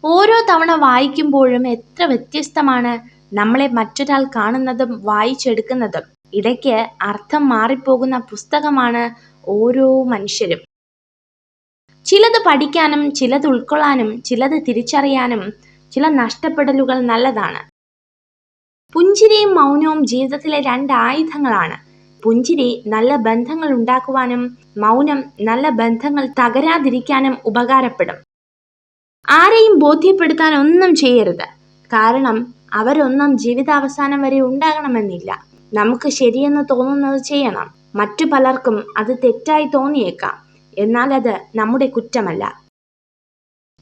ഓരോ തവണ വായിക്കുമ്പോഴും എത്ര വ്യത്യസ്തമാണ് നമ്മളെ മറ്റൊരാൾ കാണുന്നതും വായിച്ചെടുക്കുന്നതും. ഇടയ്ക്ക് അർത്ഥം മാറിപ്പോകുന്ന പുസ്തകമാണ് ഓരോ മനുഷ്യരും. ചിലത് പഠിക്കാനും ചിലത് ഉൾക്കൊള്ളാനും ചിലത് തിരിച്ചറിയാനും ചില നഷ്ടപ്പെടലുകൾ നല്ലതാണ്. പുഞ്ചിരിയും മൗനവും ജീവിതത്തിലെ 2 ആയുധങ്ങളാണ്. പുഞ്ചിരി നല്ല ബന്ധങ്ങൾ ഉണ്ടാക്കുവാനും മൗനം നല്ല ബന്ധങ്ങൾ തകരാതിരിക്കാനും ഉപകാരപ്പെടും. ആരെയും ബോധ്യപ്പെടുത്താൻ ഒന്നും ചെയ്യരുത്. കാരണം അവരൊന്നും ജീവിതാവസാനം വരെ ഉണ്ടാകണമെന്നില്ല. നമുക്ക് ശരിയെന്ന് തോന്നുന്നത് ചെയ്യണം. മറ്റു പലർക്കും അത് തെറ്റായി തോന്നിയേക്കാം. എന്നാൽ അത് നമ്മുടെ കുറ്റമല്ല.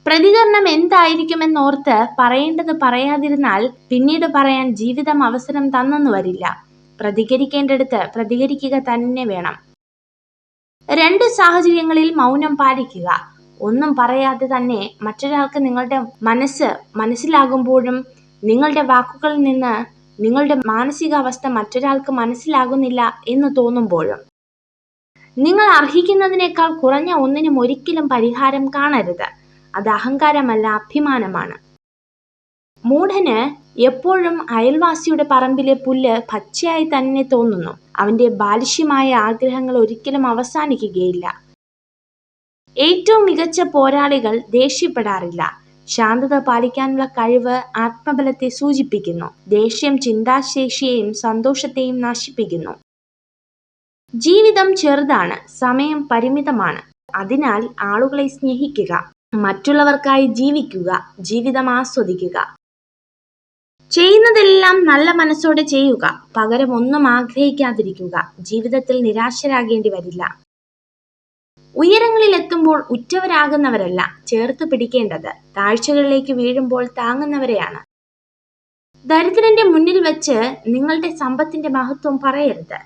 പ്രതികരണം എന്തായിരിക്കുമെന്നോർത്ത് പറയേണ്ടത് പറയാതിരുന്നാൽ പിന്നീട് പറയാൻ ജീവിതം അവസരം തന്നെന്ന് വരില്ല. പ്രതികരിക്കേണ്ടടുത്ത് പ്രതികരിക്കുക തന്നെ വേണം. 2 സാഹചര്യങ്ങളിൽ മൗനം പാലിക്കുക. ഒന്നും പറയാതെ തന്നെ മറ്റൊരാൾക്ക് നിങ്ങളുടെ മനസ്സിലാകുമ്പോഴും നിങ്ങളുടെ വാക്കുകളിൽ നിന്ന് നിങ്ങളുടെ മാനസികാവസ്ഥ മറ്റൊരാൾക്ക് മനസ്സിലാകുന്നില്ല എന്ന് തോന്നുമ്പോഴും. നിങ്ങൾ അർഹിക്കുന്നതിനേക്കാൾ കുറഞ്ഞ ഒന്നിനും ഒരിക്കലും പരിഹാരം കാണരുത്. അത് അഹങ്കാരമല്ല, അഭിമാനമാണ്. മൂഢന് എപ്പോഴും അയൽവാസിയുടെ പറമ്പിലെ പുല്ല് പച്ചയായി തന്നെ തോന്നുന്നു. അവന്റെ ബാലിശ്യമായ ആഗ്രഹങ്ങൾ ഒരിക്കലും അവസാനിക്കുകയില്ല. ഏറ്റവും മികച്ച പോരാളികൾ ദേഷ്യപ്പെടാറില്ല. ശാന്തത പാലിക്കാനുള്ള കഴിവ് ആത്മബലത്തെ സൂചിപ്പിക്കുന്നു. ദേഷ്യം ചിന്താശേഷിയെയും സന്തോഷത്തെയും നശിപ്പിക്കുന്നു. ജീവിതം ചെറുതാണ്, സമയം പരിമിതമാണ്. അതിനാൽ ആളുകളെ സ്നേഹിക്കുക, മറ്റുള്ളവർക്കായി ജീവിക്കുക, ജീവിതം ആസ്വദിക്കുക. ചെയ്യുന്നതെല്ലാം നല്ല മനസ്സോടെ ചെയ്യുക, പകരം ഒന്നും ആഗ്രഹിക്കാതിരിക്കുക. ജീവിതത്തിൽ നിരാശരാകേണ്ടി വരില്ല. ഉയരങ്ങളിൽ എത്തുമ്പോൾ ഉറ്റവരാകുന്നവരല്ല ചേർത്ത് പിടിക്കേണ്ടത്, താഴ്ചകളിലേക്ക് വീഴുമ്പോൾ താങ്ങുന്നവരെയാണ്. ദരിദ്രന്റെ മുന്നിൽ വെച്ച് നിങ്ങളുടെ സമ്പത്തിന്റെ മഹത്വം പറയരുത്.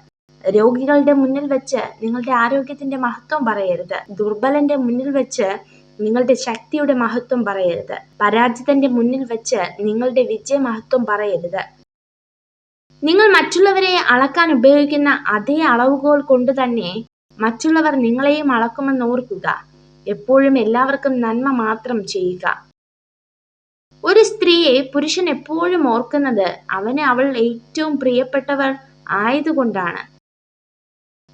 രോഗികളുടെ മുന്നിൽ വെച്ച് നിങ്ങളുടെ ആരോഗ്യത്തിന്റെ മഹത്വം പറയരുത്. ദുർബലന്റെ മുന്നിൽ വെച്ച് നിങ്ങളുടെ ശക്തിയുടെ മഹത്വം പറയരുത്. പരാജിതന്റെ മുന്നിൽ വെച്ച് നിങ്ങളുടെ വിജയ മഹത്വം പറയരുത്. നിങ്ങൾ മറ്റുള്ളവരെ അളക്കാൻ ഉപയോഗിക്കുന്ന അതേ അളവുകോൽ കൊണ്ട് തന്നെ മറ്റുള്ളവർ നിങ്ങളെയും അളക്കുമെന്ന് ഓർക്കുക. എപ്പോഴും എല്ലാവർക്കും നന്മ മാത്രം ചെയ്യുക. ഒരു സ്ത്രീയെ പുരുഷൻ എപ്പോഴും ഓർക്കുന്നത് അവൾ ഏറ്റവും പ്രിയപ്പെട്ടവർ ആയതുകൊണ്ടാണ്.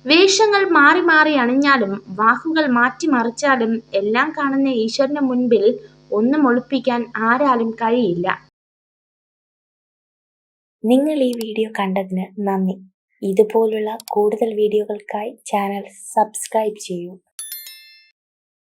വേഷങ്ങൾ മാറി മാറി അണിഞ്ഞാലും വാക്കുകൾ മാറ്റിമറിച്ചാലും എല്ലാം കാണുന്ന ഈശ്വരന് മുൻപിൽ ഒന്നും ഒളിപ്പിക്കാൻ ആരാലും കഴിയില്ല. നിങ്ങൾ ഈ വീഡിയോ കണ്ടതിന് നന്ദി. ഇതുപോലുള്ള കൂടുതൽ വീഡിയോകൾക്കായി ചാനൽ സബ്സ്ക്രൈബ് ചെയ്യൂ.